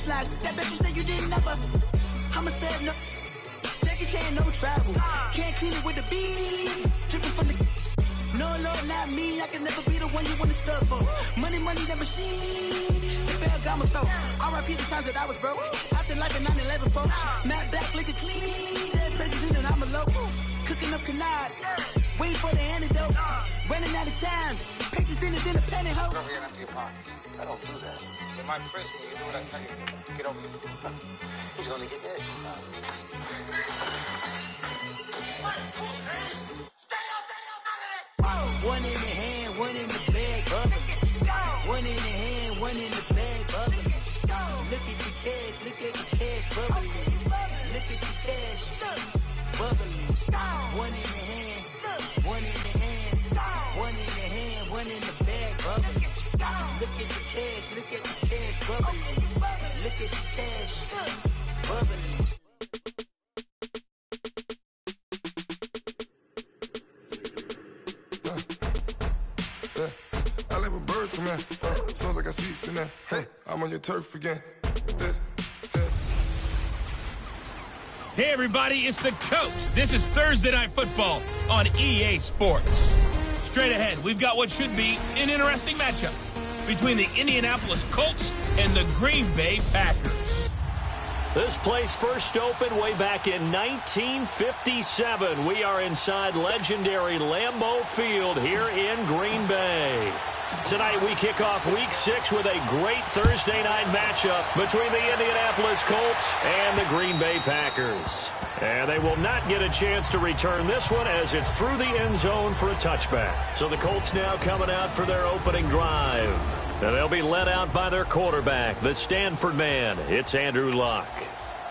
slide. That bitch you say you didn't never. I'ma step no. Jackie Chan, no travel. Can't clean it with the beat. Dripping from the. No, Lord, not me. I can never be the one you wanna stuff for. Money, that machine. The Ferragamo store. R.I.P. the times that I was broke. After life in 9/11, folks. Matt back, liquor clean. Dead president and I'm a local. Cooking up canard. Waiting for the antidote. Running out of time. Pictures thinner than a penny hoe. Over here, empty your pockets. I don't do that. In my prison, you do what I tell you. Get over here. He's gonna get this. One in the hand, one in the bag, bubbling. One in the hand, one in the bag, bubbling. Look at the cash, bubbling. Look at the cash, bubbling. One in the hand, one in the hand, one in the hand, one in the bag, bubbling. Look at the cash, bubbling. Look at the cash, bubbling. I like when birds come in. Sounds like I seats in there. Hey, I'm on your turf again. This. Hey everybody, it's the Coach. This is Thursday Night Football on EA Sports. Straight ahead, we've got what should be an interesting matchup between the Indianapolis Colts and the Green Bay Packers. This place first opened way back in 1957. We are inside legendary Lambeau Field here in Green Bay. Tonight we kick off Week 6 with a great Thursday night matchup between the Indianapolis Colts and the Green Bay Packers. And they will not get a chance to return this one as it's through the end zone for a touchback. So the Colts now coming out for their opening drive. And they'll be led out by their quarterback, the Stanford man. It's Andrew Luck.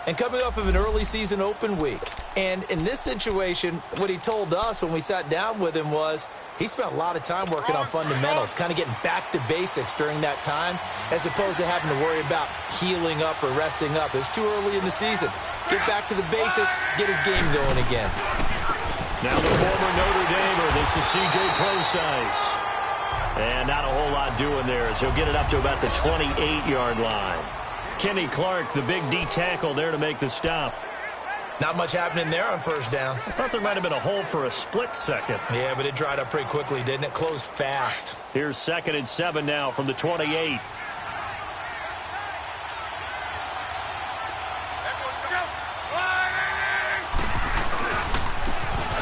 And coming off of an early season open week. And in this situation, what he told us when we sat down with him was he spent a lot of time working on fundamentals, kind of getting back to basics during that time, as opposed to having to worry about healing up or resting up. It's too early in the season. Get back to the basics, get his game going again. Now the former Notre Damer, this is C.J. Prosise. And not a whole lot doing there as he'll get it up to about the 28-yard line. Kenny Clark, the big D tackle there to make the stop. Not much happening there on first down. I thought there might have been a hole for a split second. Yeah, but it dried up pretty quickly, didn't it? Closed fast. Here's 2nd and 7 now from the 28.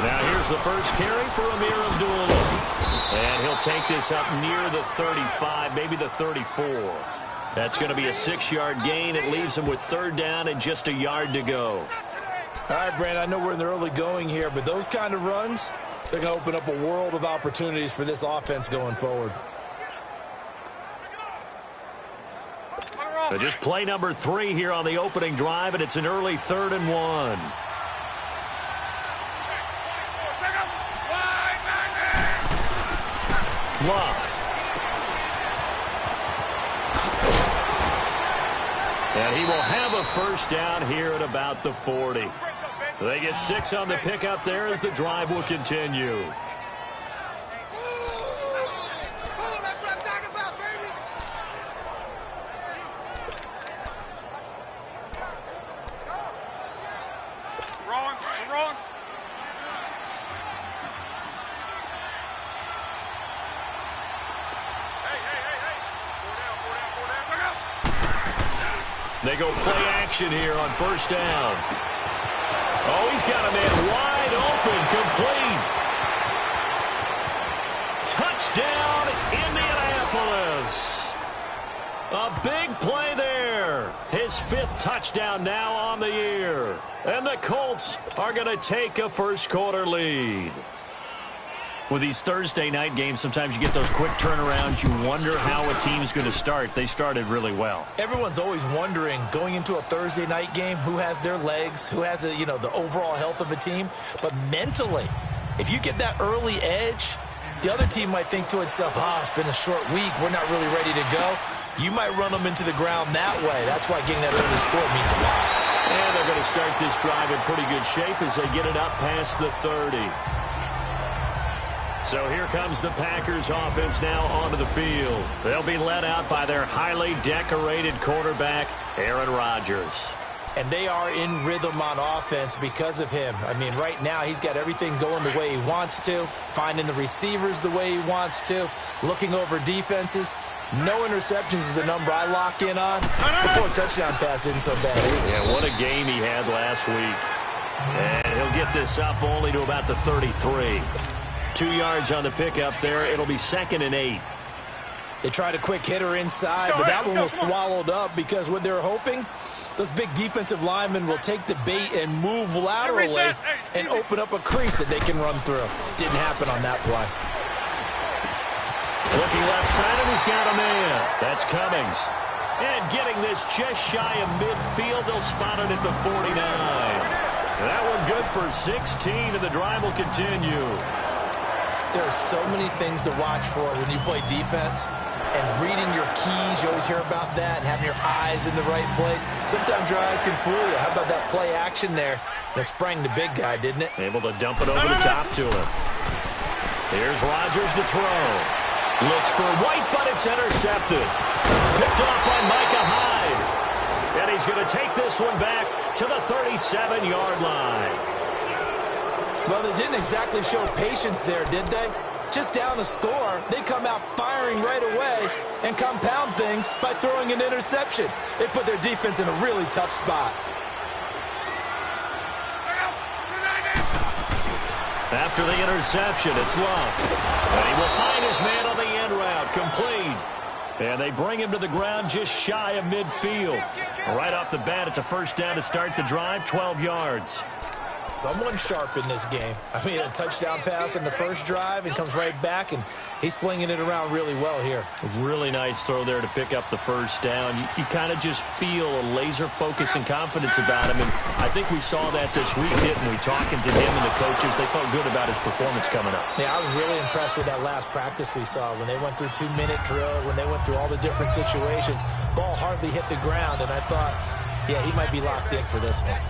Now here's the first carry for Amir Abdullah. And he'll take this up near the 35, maybe the 34. That's going to be a 6-yard gain. It leaves him with 3rd down and just a yard to go. All right, Brandon, I know we're in the early going here, but those kind of runs, they're going to open up a world of opportunities for this offense going forward. So just play number 3 here on the opening drive, and it's an early 3rd and 1. Luck. And he will have a first down here at about the 40. They get 6 on the pickup there as the drive will continue. That's what I'm talking about, baby. Wrong. They go play action here on first down. Oh, he's got a man wide open, complete. Touchdown, Indianapolis. A big play there. His 5th touchdown now on the year. And the Colts are going to take a first-quarter lead. With these Thursday night games, sometimes you get those quick turnarounds. You wonder how a team's going to start. They started really well. Everyone's always wondering, going into a Thursday night game, who has their legs, who has the overall health of a team. But mentally, if you get that early edge, the other team might think to itself, it's been a short week. We're not really ready to go. You might run them into the ground that way. That's why getting that early score means a lot. And they're going to start this drive in pretty good shape as they get it up past the 30. So here comes the Packers offense now onto the field. They'll be led out by their highly decorated quarterback, Aaron Rodgers. And they are in rhythm on offense because of him. I mean, right now he's got everything going the way he wants to, finding the receivers the way he wants to, looking over defenses. No interceptions is the number I lock in on. The 4 touchdown pass isn't so bad. Yeah, what a game he had last week. And he'll get this up only to about the 33. 2 yards on the pickup there. It'll be 2nd and 8. They tried a quick hitter inside, but that one was swallowed up because what they're hoping, those big defensive linemen will take the bait and move laterally and open up a crease that they can run through. Didn't happen on that play. Looking left side, and he's got a man. That's Cummings. And getting this just shy of midfield, they'll spot it at the 49. That one good for 16, and the drive will continue. There are so many things to watch for when you play defense. And reading your keys, you always hear about that, and having your eyes in the right place. Sometimes your eyes can fool you. How about that play action there? And it sprang the big guy, didn't it? Able to dump it over the top to him. Here's Rodgers to throw. Looks for White, but it's intercepted. Picked off by Micah Hyde. And he's going to take this one back to the 37-yard line. Well, they didn't exactly show patience there, did they? Just down a score, they come out firing right away and compound things by throwing an interception. They put their defense in a really tough spot. After the interception, it's Love. And he will find his man on the end route, complete. And they bring him to the ground just shy of midfield. Right off the bat, it's a first down to start the drive, 12 yards. Someone sharp in this game. I mean, a touchdown pass in the first drive and comes right back, and he's flinging it around really well here. A really nice throw there to pick up the first down. You kind of just feel a laser focus and confidence about him, and I think we saw that this week, didn't we? Talking to him and the coaches, they felt good about his performance coming up. Yeah, I was really impressed with that last practice we saw when they went through 2-minute drill, when they went through all the different situations. Ball hardly hit the ground, and I thought, yeah, he might be locked in for this one.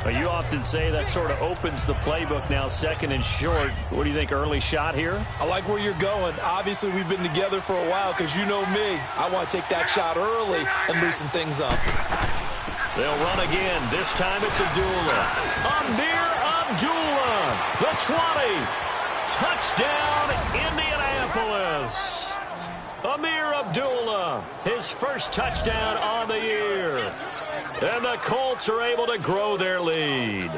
You often say that sort of opens the playbook now, 2nd and short. What do you think, early shot here? I like where you're going. Obviously, we've been together for a while because you know me. I want to take that shot early and loosen things up. They'll run again. This time it's Abdullah. Amir Abdullah, the 20. Touchdown, Indianapolis. Amir Abdullah, his first touchdown on the year. And the Colts are able to grow their lead.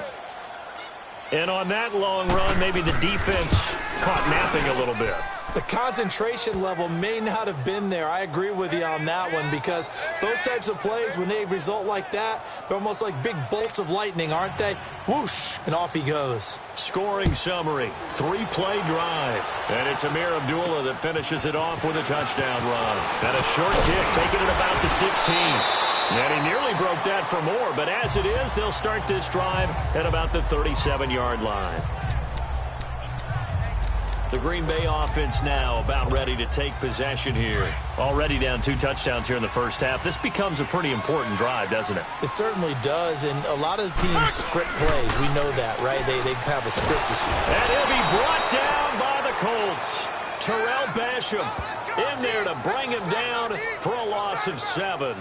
And on that long run, maybe the defense caught napping a little bit. The concentration level may not have been there. I agree with you on that one because those types of plays, when they result like that, they're almost like big bolts of lightning, aren't they? Whoosh, and off he goes. Scoring summary, 3-play drive. And it's Amir Abdullah that finishes it off with a touchdown run. And a short kick taking it about the 16. And he nearly broke that for more, but as it is, they'll start this drive at about the 37-yard line. The Green Bay offense now about ready to take possession here. Already down 2 touchdowns here in the first half. This becomes a pretty important drive, doesn't it? It certainly does, and a lot of the teams script plays. We know that, right? They have a script to see. And he'll be brought down by the Colts. Terrell Basham in there to bring him down for a loss of 7.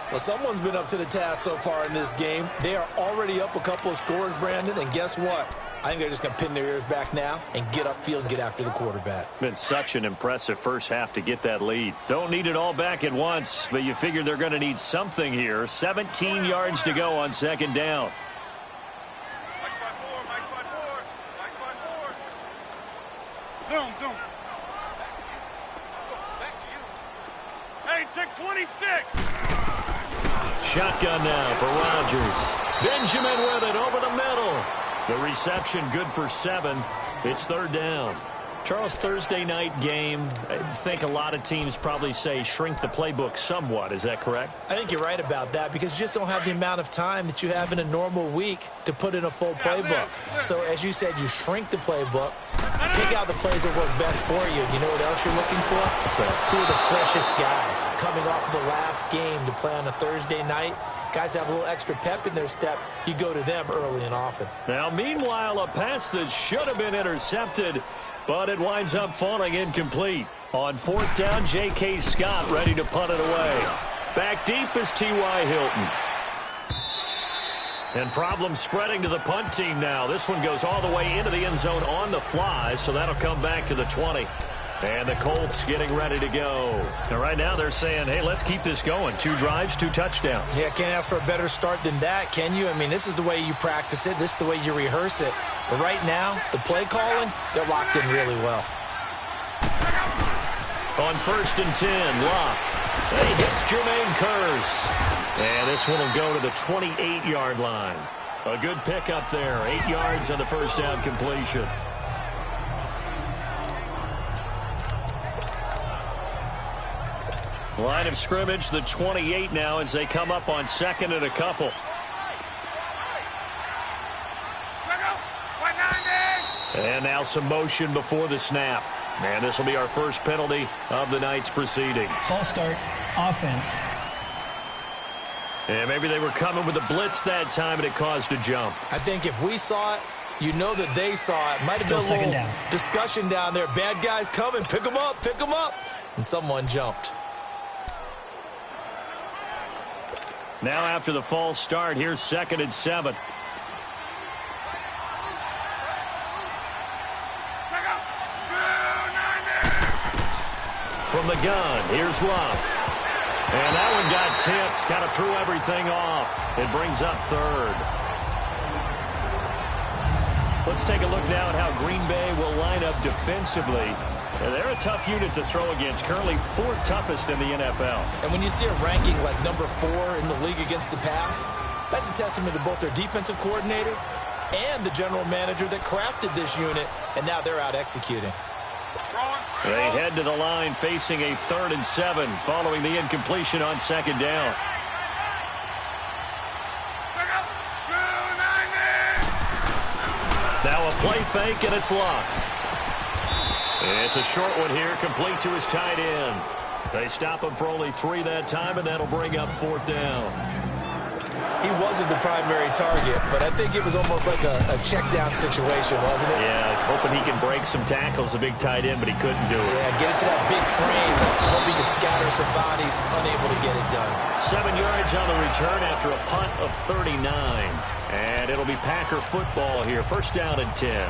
Well, someone's been up to the task so far in this game. They are already up a couple of scores, Brandon, and guess what? I think they're just going to pin their ears back now and get upfield and get after the quarterback. Been such an impressive first half to get that lead. Don't need it all back at once, but you figure they're going to need something here. 17 yards to go on 2nd down. Zoom. Hey, check 26. Shotgun now for Rodgers. Benjamin with it over the middle. The reception good for 7. It's 3rd down. Charles, Thursday night game, I think a lot of teams probably say shrink the playbook somewhat. Is that correct? I think you're right about that because you just don't have the amount of time that you have in a normal week to put in a full playbook. So, as you said, you shrink the playbook, pick out the plays that work best for you. You know what else you're looking for? Who are the freshest guys coming off of the last game to play on a Thursday night? Guys have a little extra pep in their step. You go to them early and often. Now, meanwhile, a pass that should have been intercepted, but it winds up falling incomplete. On fourth down, J.K. Scott ready to punt it away. Back deep is T.Y. Hilton. And problems spreading to the punt team now. This one goes all the way into the end zone on the fly, so that'll come back to the 20. And the Colts getting ready to go. And right now they're saying, hey, let's keep this going. 2 drives, 2 touchdowns. Yeah, can't ask for a better start than that, can you? I mean, this is the way you practice it. This is the way you rehearse it. But right now, the play calling, they're locked in really well. On 1st and 10, Locke. He hits Jermaine Kearse. And this one will go to the 28-yard line. A good pickup there. 8 yards on the first down completion. Line of scrimmage, the 28 now as they come up on 2nd and a couple. And now some motion before the snap. And this will be our first penalty of the night's proceedings. Ball start, offense. And maybe they were coming with a blitz that time and it caused a jump. I think if we saw it, you know that they saw it. Might have been a second little down. discussion down there. Bad guys coming. Pick them up. Pick them up. And someone jumped. Now after the false start, here's 2nd and 7. From the gun, here's Love. And that one got tipped, kind of threw everything off. It brings up 3rd. Let's take a look now at how Green Bay will line up defensively. And they're a tough unit to throw against, currently 4th toughest in the NFL. And when you see a ranking like number 4 in the league against the pass, that's a testament to both their defensive coordinator and the general manager that crafted this unit, and now they're out executing. They head to the line facing a 3rd and 7 following the incompletion on 2nd down. Now a play fake, and it's Locke. It's a short one here, complete to his tight end. They stop him for only 3 that time, and that'll bring up 4th down. He wasn't the primary target, but I think it was almost like a check down situation, wasn't it? Yeah, hoping he can break some tackles, a big tight end, but he couldn't do it. Yeah, get it to that big frame. Hope he can scatter some bodies, unable to get it done. 7 yards on the return after a punt of 39. And it'll be Packer football here, 1st down and 10.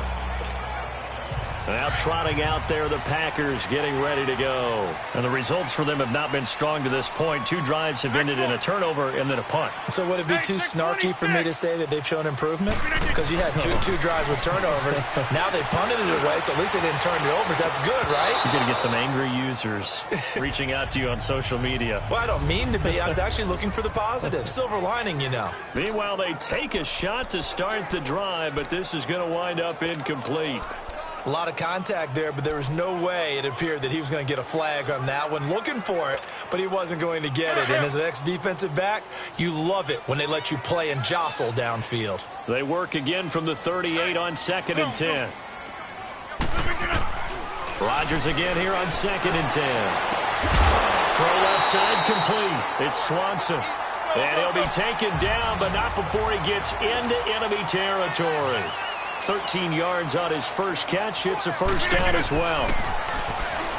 Now trotting out there, the Packers getting ready to go. And the results for them have not been strong to this point. 2 drives have ended in a turnover and then a punt. So would it be too snarky for me to say that they've shown improvement? Because you had two drives with turnovers. Now they punted it away, so at least they didn't turn it over. That's good, right? You're going to get some angry users reaching out to you on social media. Well, I don't mean to be. I was actually looking for the positive. Silver lining, you know. Meanwhile, they take a shot to start the drive, but this is going to wind up incomplete. A lot of contact there, but there was no way it appeared that he was going to get a flag on that one. Looking for it, but he wasn't going to get it. And as an ex-defensive back, you love it when they let you play and jostle downfield. They work again from the 38 on 2nd and 10. Rodgers again here on 2nd and 10. Throw left side complete. It's Swanson. And he'll be taken down, but not before he gets into enemy territory. 13 yards on his first catch. It's a 1st down as well.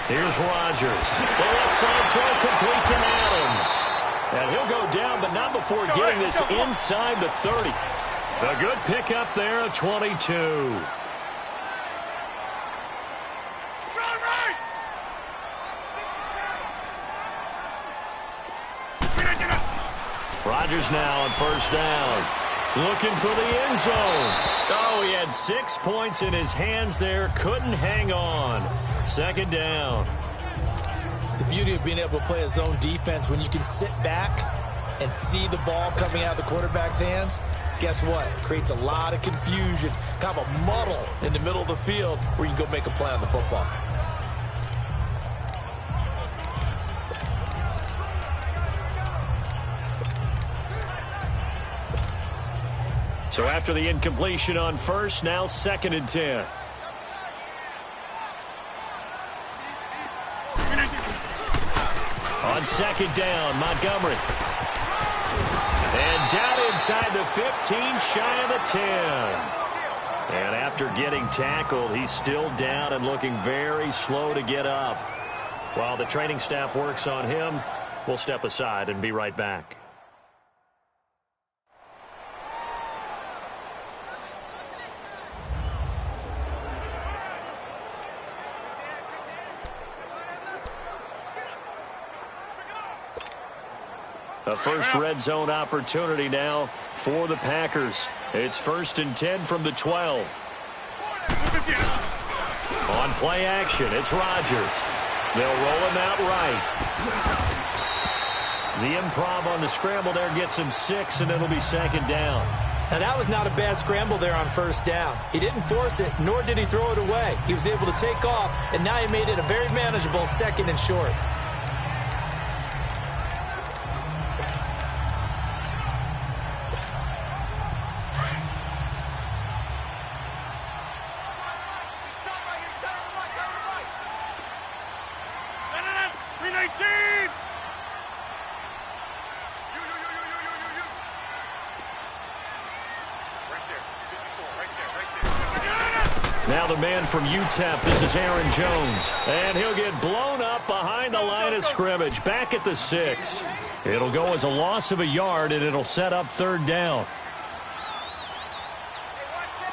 Here's Rodgers. The left side throw complete to Adams. And he'll go down, but not before getting this inside the 30. A good pickup there of 22. Rodgers now on 1st down. Looking for the end zone. Oh, he had 6 points in his hands there. Couldn't hang on. 2nd down. The beauty of being able to play a zone defense when you can sit back and see the ball coming out of the quarterback's hands, guess what? It creates a lot of confusion, kind of a muddle in the middle of the field where you can go make a play on the football. So after the incompletion on 1st, now 2nd and 10. On 2nd down, Montgomery. And down inside the 15, shy of the 10. And after getting tackled, he's still down and looking very slow to get up. While the training staff works on him, we'll step aside and be right back. A first red zone opportunity now for the Packers. It's 1st and 10 from the 12. On play action, it's Rodgers. They'll roll him out right. The improv on the scramble there gets him 6, and it'll be 2nd down. Now, that was not a bad scramble there on 1st down. He didn't force it, nor did he throw it away. He was able to take off, and now he made it a very manageable 2nd and short. Now the man from UTEP, this is Aaron Jones. And he'll get blown up behind the line of scrimmage, back at the 6. It'll go as a loss of a yard, and it'll set up 3rd down.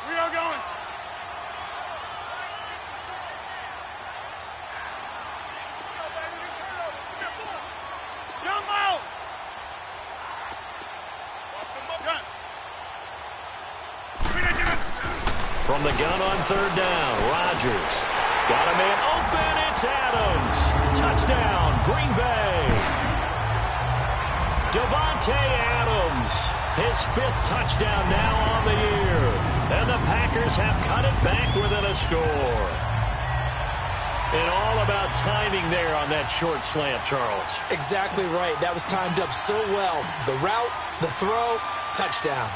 We are going. Jump out. From the gun on 3rd down, Rodgers. Got a man open, it's Adams. Touchdown, Green Bay. Devontae Adams, his 5th touchdown now on the year. And the Packers have cut it back within a score. And all about timing there on that short slant, Charles. Exactly right. That was timed up so well. The route, the throw, touchdown.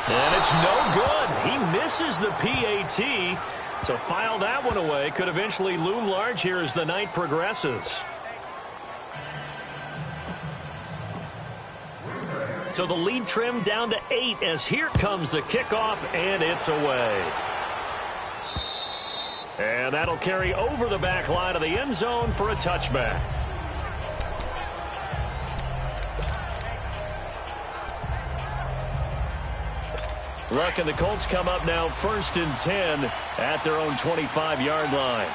And it's no good. He misses the PAT. So file that one away. Could eventually loom large here as the night progresses. So the lead trimmed down to 8 as here comes the kickoff, and it's away. And that'll carry over the back line of the end zone for a touchback. Luck and the Colts come up now 1st and 10 at their own 25-yard line.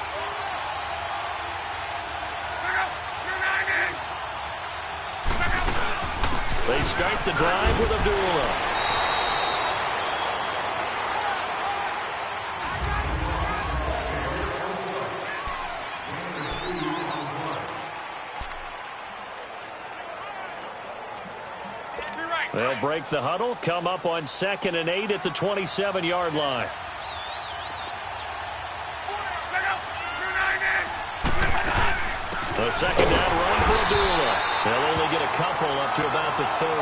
They start the drive with Abdullah. They'll break the huddle, come up on 2nd and 8 at the 27-yard line. The 2nd down run for Abdullah. They'll only get a couple up to about the 30.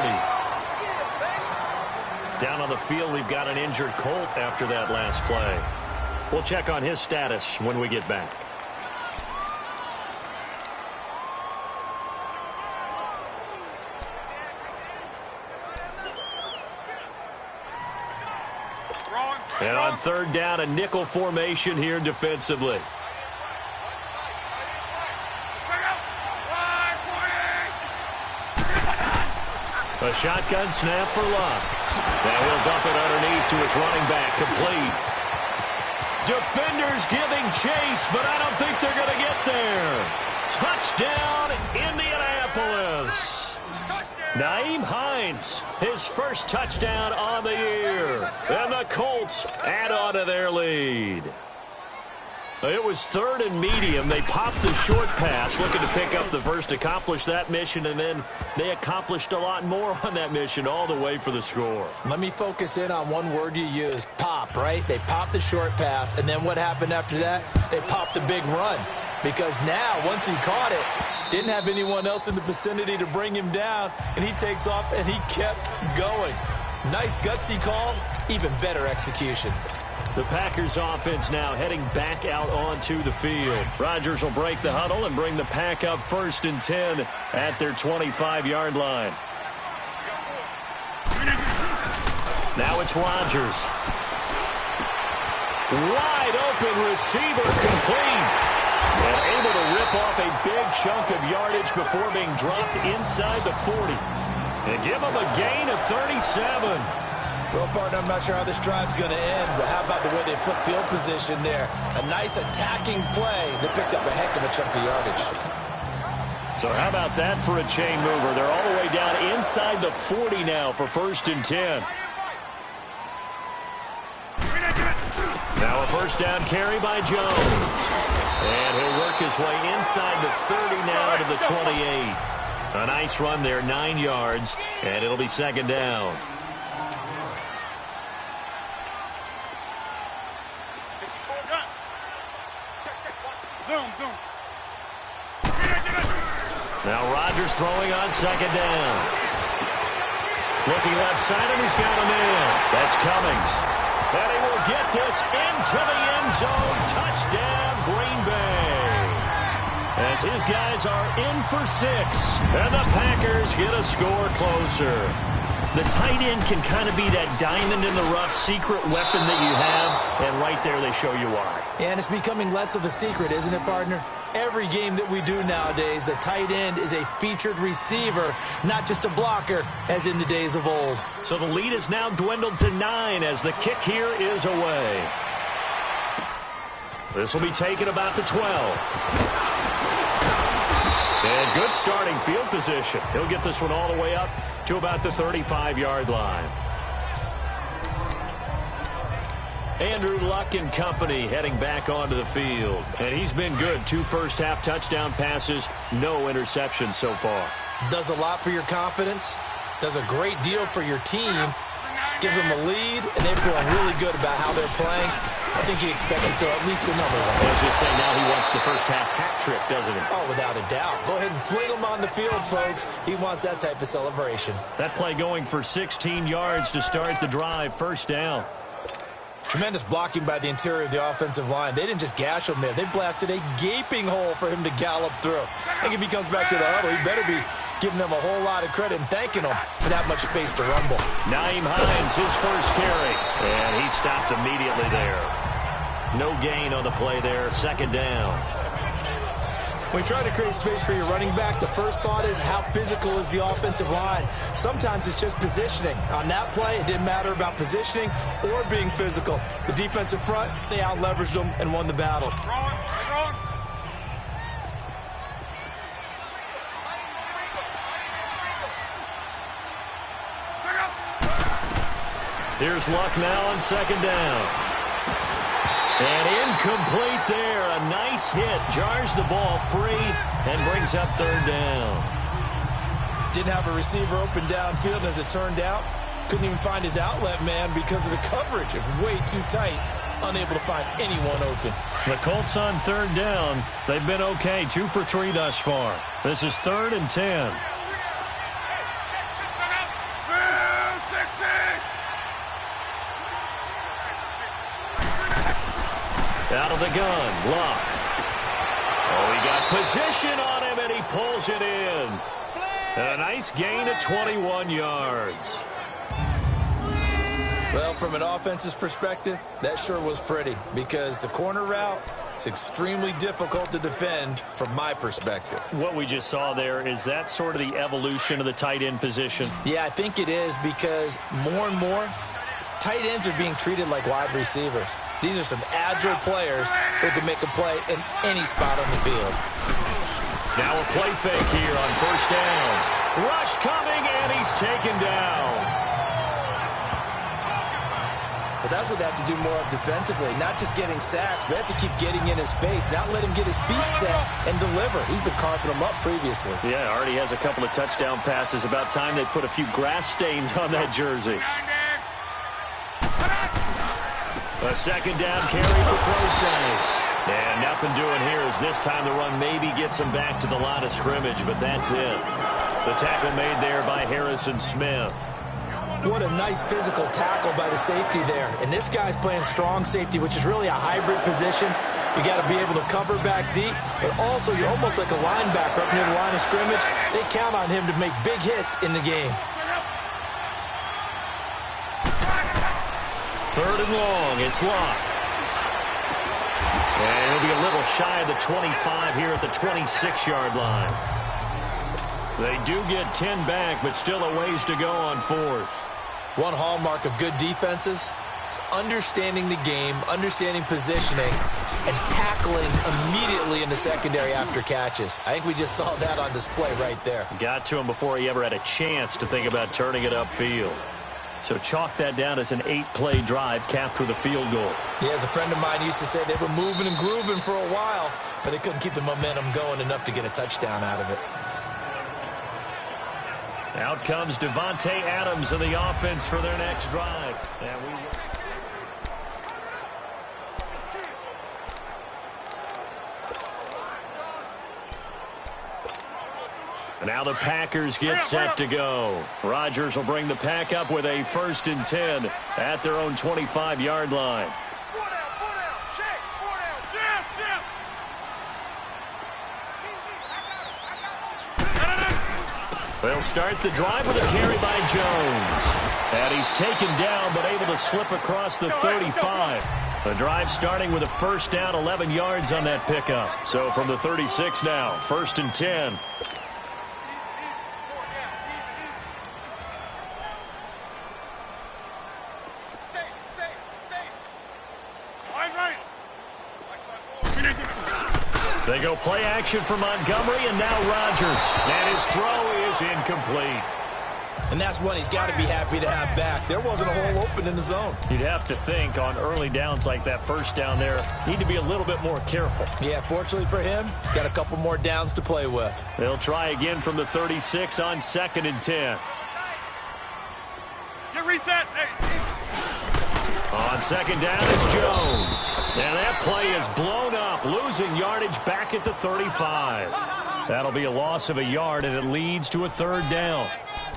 Down on the field, we've got an injured Colt after that last play. We'll check on his status when we get back. And on 3rd down, a nickel formation here defensively. A shotgun snap for Luck. Now he'll dump it underneath to his running back, complete. Defenders giving chase, but I don't think they're going to get there. Touchdown, Indianapolis. Nyheim Hines, his 1st touchdown on the year. And the Colts add on to their lead. It was 3rd and medium. They popped the short pass, looking to pick up the first, accomplish that mission, and then they accomplished a lot more on that mission all the way for the score. Let me focus in on one word you used, pop, right? They popped the short pass, and then what happened after that? They popped the big run. Because now, once he caught it, didn't have anyone else in the vicinity to bring him down, and he takes off, and he kept going. Nice gutsy call, even better execution. The Packers offense now heading back out onto the field. Rodgers will break the huddle and bring the Pack up 1st and 10 at their 25-yard line. Now it's Rodgers. Wide open receiver, complete. And able to rip off a big chunk of yardage before being dropped inside the 40. And give him a gain of 37. Well, partner, I'm not sure how this drive's going to end, but how about the way they flip field position there? A nice attacking play that picked up a heck of a chunk of yardage. So how about that for a chain mover? They're all the way down inside the 40 now for 1st and 10. Now a first down carry by Jones. And he'll work his way inside the 30 now to the 28. A nice run there, 9 yards, and it'll be 2nd down. Now Rodgers throwing on 2nd down. Looking left side, and he's got him in. That's Cummings. And he will get this into the end zone. Touchdown, Green Bay. As his guys are in for 6. And the Packers get a score closer. The tight end can kind of be that diamond in the rough secret weapon that you have. And right there they show you why. And it's becoming less of a secret, isn't it, partner? Every game that we do nowadays, the tight end is a featured receiver, not just a blocker, as in the days of old. So the lead is now dwindled to 9 as the kick here is away. This will be taken about the 12. And good starting field position. He'll get this one all the way up to about the 35-yard line. Andrew Luck and company heading back onto the field. And he's been good. 2 first-half touchdown passes, no interceptions so far. Does a lot for your confidence. Does a great deal for your team. Gives them a lead, and they're feeling really good about how they're playing. I think he expects to throw at least another one. I was just saying now he wants the first-half hat trick, doesn't he? Oh, without a doubt. Go ahead and fling him on the field, folks. He wants that type of celebration. That play going for 16 yards to start the drive. 1st down. Tremendous blocking by the interior of the offensive line. They didn't just gash him there. They blasted a gaping hole for him to gallop through. I think if he comes back to the huddle, he better be giving them a whole lot of credit and thanking them for that much space to rumble. Nyheim Hines, his first carry. And he stopped immediately there. No gain on the play there. 2nd down. When you try to create space for your running back, the first thought is how physical is the offensive line. Sometimes it's just positioning. On that play, it didn't matter about positioning or being physical. The defensive front, they out-leveraged them and won the battle. Here's Luck now on 2nd down. And incomplete there. A nice hit. Jars the ball free and brings up 3rd down. Didn't have a receiver open downfield, as it turned out. Couldn't even find his outlet man because of the coverage. It was way too tight. Unable to find anyone open. The Colts on 3rd down. They've been okay. 2 for 3 thus far. This is 3rd and 10. Out of the gun, Luck. Oh, he got position on him, and he pulls it in. And a nice gain of 21 yards. Well, from an offense's perspective, that sure was pretty, because the corner route is extremely difficult to defend from my perspective. What we just saw there, is that sort of the evolution of the tight end position? Yeah, I think it is, because more and more, tight ends are being treated like wide receivers. These are some agile players who can make a play in any spot on the field. Now a play fake here on 1st down. Rush coming, and he's taken down. But that's what they have to do more of defensively, not just getting sacks, but they have to keep getting in his face, not let him get his feet set and deliver. He's been carving them up previously. Yeah, already has a couple of touchdown passes. About time they put a few grass stains on that jersey. A 2nd down carry for Process. And nothing doing here as this time the run maybe gets him back to the line of scrimmage, but that's it. The tackle made there by Harrison Smith. What a nice physical tackle by the safety there. And this guy's playing strong safety, which is really a hybrid position. You got to be able to cover back deep, but also you're almost like a linebacker up near the line of scrimmage. They count on him to make big hits in the game. 3rd and long. It's Locke. And he'll be a little shy of the 25 here at the 26-yard line. They do get 10 back, but still a ways to go on 4th. One hallmark of good defenses is understanding the game, understanding positioning, and tackling immediately in the secondary after catches. I think we just saw that on display right there. Got to him before he ever had a chance to think about turning it upfield. So chalk that down as an 8-play drive capped with a field goal. Yeah, as a friend of mine used to say, they were moving and grooving for a while, but they couldn't keep the momentum going enough to get a touchdown out of it. Out comes Devontae Adams in the offense for their next drive. And now the Packers get set to go. Rodgers will bring the pack up with a 1st and 10 at their own 25-yard line. They'll start the drive with a carry by Jones. And he's taken down but able to slip across the 35. The drive starting with a 1st down, 11 yards on that pickup. So from the 36 now, 1st and 10. They go play action for Montgomery, and now Rodgers. And his throw is incomplete. And that's one he's got to be happy to have back. There wasn't a hole open in the zone. You'd have to think on early downs like that 1st down there, need to be a little bit more careful. Yeah, fortunately for him, got a couple more downs to play with. They'll try again from the 36 on 2nd and 10. Get reset. Hey. On 2nd down, it's Jones. And that play is blown up, losing yardage back at the 35. That'll be a loss of a yard, and it leads to a 3rd down.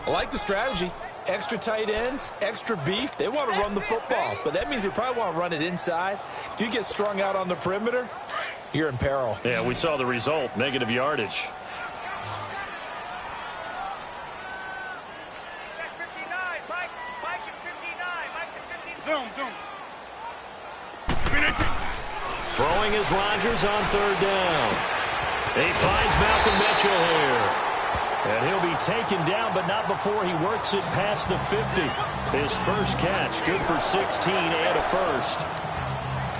I like the strategy. Extra tight ends, extra beef. They want to run the football, but that means they probably want to run it inside. If you get strung out on the perimeter, you're in peril. Yeah, we saw the result, negative yardage. Throwing is Rodgers on 3rd down. He finds Malcolm Mitchell here. And he'll be taken down, but not before he works it past the 50. His first catch, good for 16 and a 1st.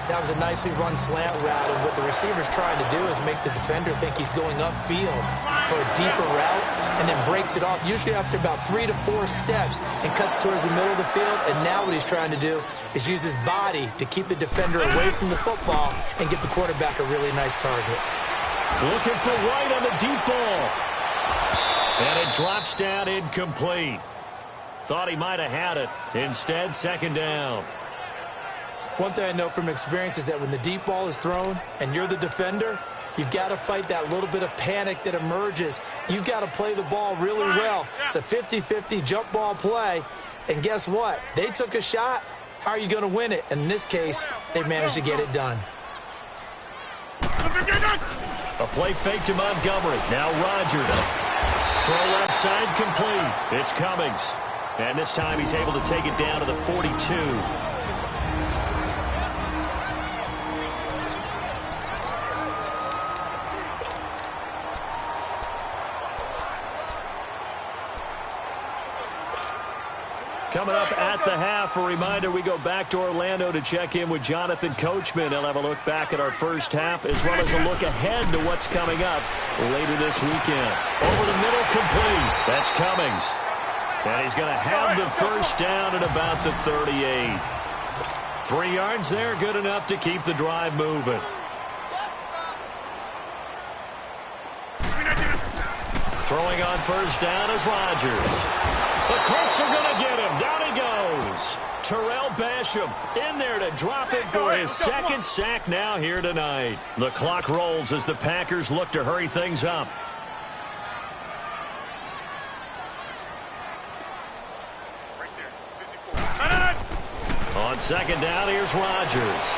That was a nicely run slant route, and what the receiver's trying to do is make the defender think he's going upfield for a deeper route, and then breaks it off, usually after about 3 to 4 steps, and cuts towards the middle of the field. And now what he's trying to do is use his body to keep the defender away from the football and get the quarterback a really nice target. Looking for White on the deep ball. And it drops down incomplete. Thought he might have had it. Instead, 2nd down. One thing I know from experience is that when the deep ball is thrown and you're the defender, you've got to fight that little bit of panic that emerges. You've got to play the ball really well. It's a 50-50 jump ball play. And guess what? They took a shot. How are you going to win it? And in this case, they managed to get it done. A play fake to Montgomery. Now Rodgers. Throw left side complete. It's Cummings. And this time he's able to take it down to the 42. Coming up at the half, a reminder, we go back to Orlando to check in with Jonathan Coachman. He'll have a look back at our first half, as well as a look ahead to what's coming up later this weekend. Over the middle, complete. That's Cummings. And he's going to have the 1st down at about the 38. 3 yards there, good enough to keep the drive moving. Throwing on 1st down is Rodgers. The Colts are going to get him. Down he goes. Terrell Basham in there to drop it for his 2nd sack now here tonight. The clock rolls as the Packers look to hurry things up. On 2nd down, here's Rodgers.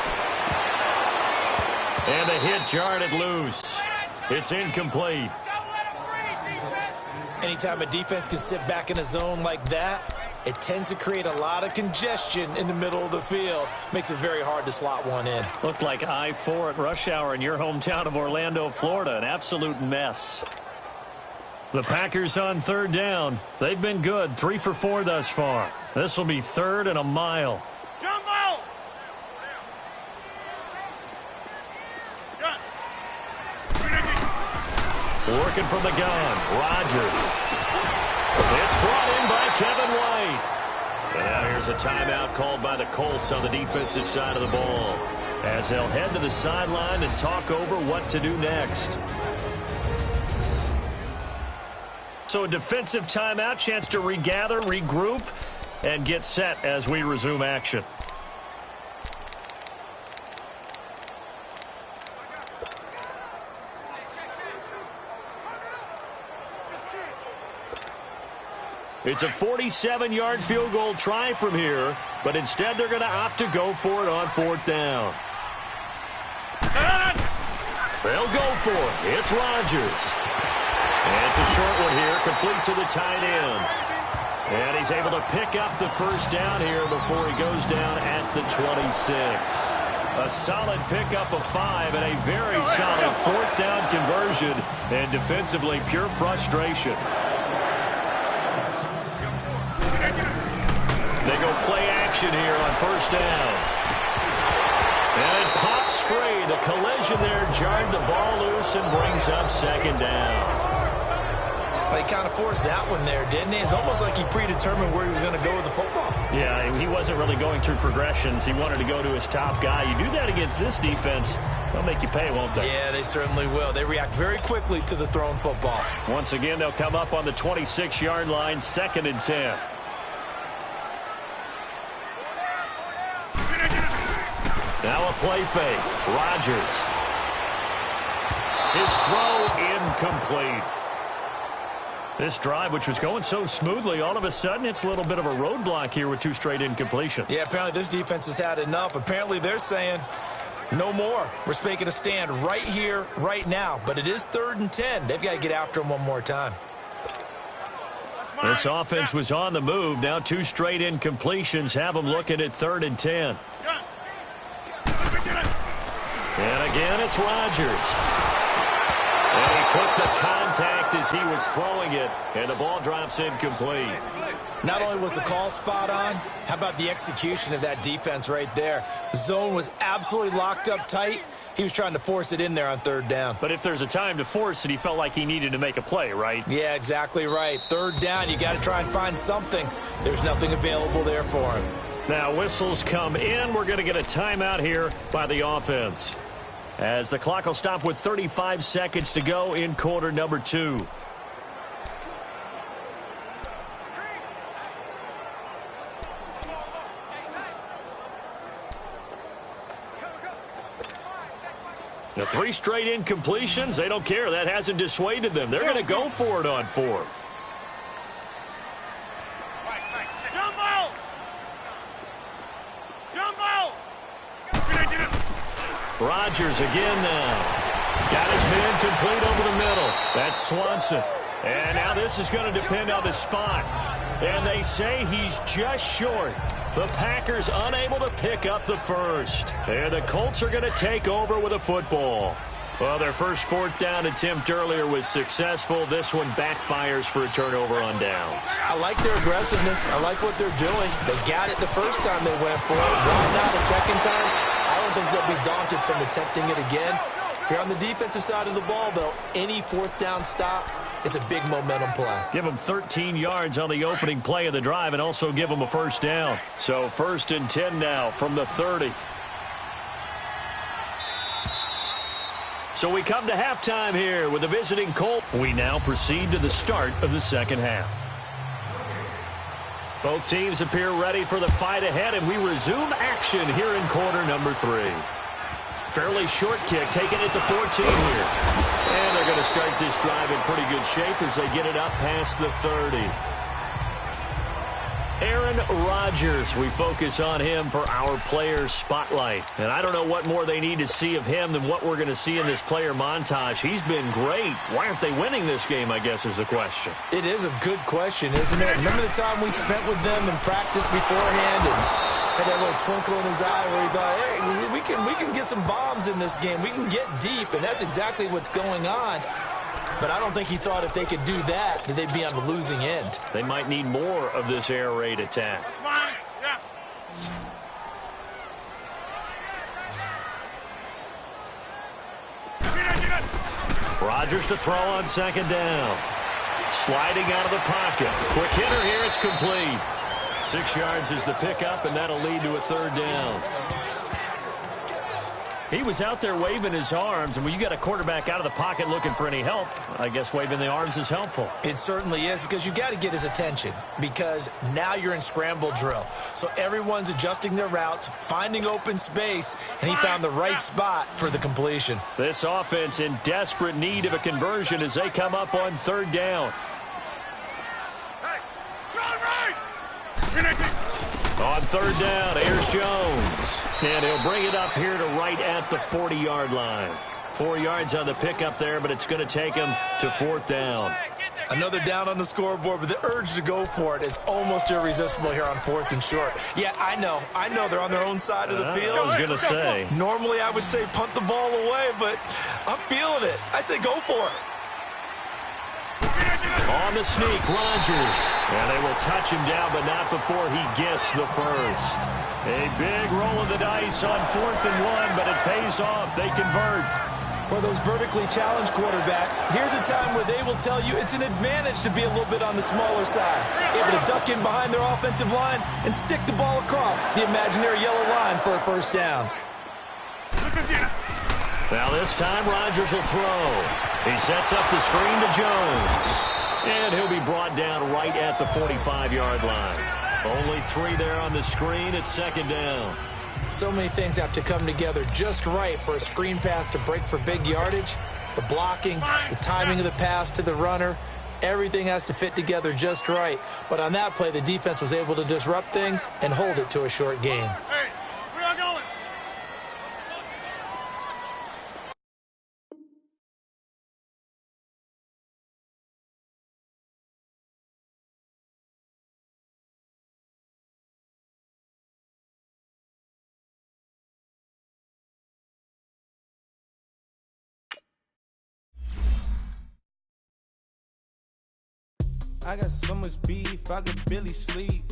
And the hit jarred it loose. It's incomplete. Anytime a defense can sit back in a zone like that, it tends to create a lot of congestion in the middle of the field. Makes it very hard to slot one in. Looked like I-4 at rush hour in your hometown of Orlando, Florida. An absolute mess. The Packers on third down. They've been good, 3 for 4 thus far. This will be 3rd and a mile. Jump out! Working from the gun, Rodgers. It's brought in by Kevin White. And now here's a timeout called by the Colts on the defensive side of the ball, as they'll head to the sideline and talk over what to do next. So a defensive timeout, chance to regather, regroup, and get set as we resume action. It's a 47-yard field goal try from here, but instead they're going to opt to go for it on 4th down. They'll go for it. It's Rodgers. And it's a short one here, complete to the tight end. And he's able to pick up the first down here before he goes down at the 26. A solid pickup of 5 and a very solid 4th down conversion. And defensively, pure frustration. They go play action here on 1st down. And it pops free. The collision there jarred the ball loose and brings up 2nd down. Well, he kind of forced that one there, didn't he? It's almost like he predetermined where he was going to go with the football. Yeah, he wasn't really going through progressions. He wanted to go to his top guy. You do that against this defense, they'll make you pay, won't they? Yeah, they certainly will. They react very quickly to the thrown football. Once again, they'll come up on the 26-yard line, 2nd and 10. Now a play fake. Rodgers. His throw incomplete. This drive, which was going so smoothly, all of a sudden it's a little bit of a roadblock here with 2 straight incompletions. Yeah, apparently this defense has had enough. Apparently they're saying no more. We're making a stand right here, right now. But it is 3rd and 10. They've got to get after him one more time. This offense was on the move. Now 2 straight incompletions have them looking at 3rd and 10. And again, it's Rodgers. And he took the contact as he was throwing it, and the ball drops incomplete. Not only was the call spot on, how about the execution of that defense right there? The zone was absolutely locked up tight. He was trying to force it in there on 3rd down. But if there's a time to force it, he felt like he needed to make a play, right? Yeah, exactly right. 3rd down, you got to try and find something. There's nothing available there for him. Now whistles come in. We're going to get a timeout here by the offense, as the clock will stop with 35 seconds to go in quarter number 2. The 3 straight incompletions, they don't care. That hasn't dissuaded them. They're going to go for it on 4th. Jump out! Jump out! Rodgers again now. Got his man complete over the middle. That's Swanson. And now this is going to depend on the spot. And they say he's just short. The Packers unable to pick up the first. And the Colts are going to take over with a football. Well, their first 4th down attempt earlier was successful. This one backfires for a turnover on downs. I like their aggressiveness. I like what they're doing. They got it the first time they went for it. Why not a second time? I don't think they'll be daunted from attempting it again. If you're on the defensive side of the ball, though, any 4th down stop is a big momentum play. Give them 13 yards on the opening play of the drive and also give them a first down. So 1st and 10 now from the 30. So we come to halftime here with the visiting Colts. We now proceed to the start of the second half. Both teams appear ready for the fight ahead, and we resume action here in quarter number 3. Fairly short kick, taken at the 14 here. And they're going to start this drive in pretty good shape as they get it up past the 30. Aaron Rodgers. We focus on him for our Players Spotlight. And I don't know what more they need to see of him than what we're going to see in this player montage. He's been great. Why aren't they winning this game, I guess, is the question. It is a good question, isn't it? Remember the time we spent with them in practice beforehand and had that little twinkle in his eye where he thought, hey, we can get some bombs in this game. We can get deep, and that's exactly what's going on. But I don't think he thought if they could do that they'd be on the losing end. They might need more of this air raid attack. That's fine. Yeah. Rodgers to throw on second down. Sliding out of the pocket. Quick hitter here. It's complete. 6 yards is the pickup, and that'll lead to a third down. He was out there waving his arms, and when you got a quarterback out of the pocket looking for any help, I guess waving the arms is helpful. It certainly is, because you got to get his attention, because now you're in scramble drill. So everyone's adjusting their routes, finding open space, and he found the right spot for the completion. This offense in desperate need of a conversion as they come up on third down. On third down, here's Jones. And he'll bring it up here to right at the 40-yard line. 4 yards on the pickup there, but it's going to take him to fourth down. Another down on the scoreboard, but the urge to go for it is almost irresistible here on 4th and short. Yeah, I know they're on their own side of the field. I was going to say. Normally I would say punt the ball away, but I'm feeling it. I say go for it. On the sneak, Rodgers. And they will touch him down, but not before he gets the first. A big roll of the dice on 4th and 1, but it pays off. They convert. For those vertically challenged quarterbacks, here's a time where they will tell you it's an advantage to be a little bit on the smaller side. Able to duck in behind their offensive line and stick the ball across the imaginary yellow line for a first down. Now this time, Rodgers will throw. He sets up the screen to Jones. And he'll be brought down right at the 45-yard line. Only 3 there on the screen at second down. So many things have to come together just right for a screen pass to break for big yardage. The blocking, the timing of the pass to the runner, everything has to fit together just right. But on that play, the defense was able to disrupt things and hold it to a short game. Hey, where are you going? I got so much beef, I could barely sleep.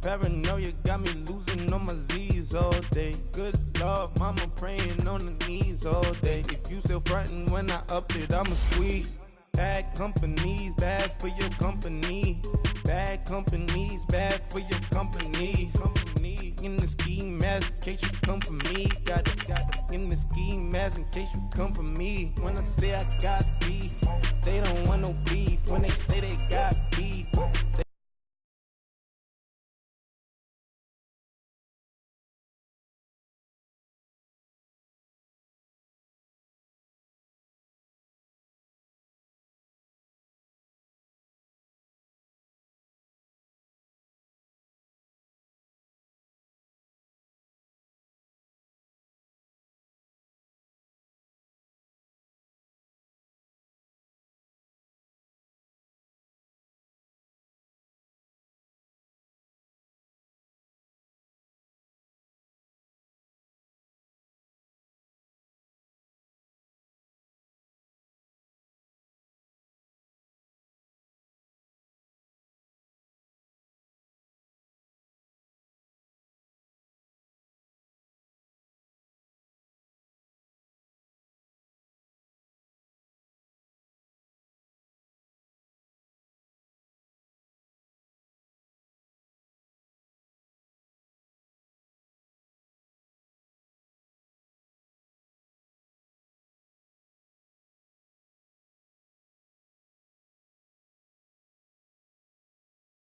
Paranoia got me losing on my Z's all day. Good Lord, mama praying on the knees all day. If you still frontin' when I up it, I'ma squeeze. Bad companies, bad for your company. Bad companies, bad for your company. In the ski mask in case you come for me. Got it in the ski mask in case you come for me. When I say I got beef, they don't want no beef. When they say they got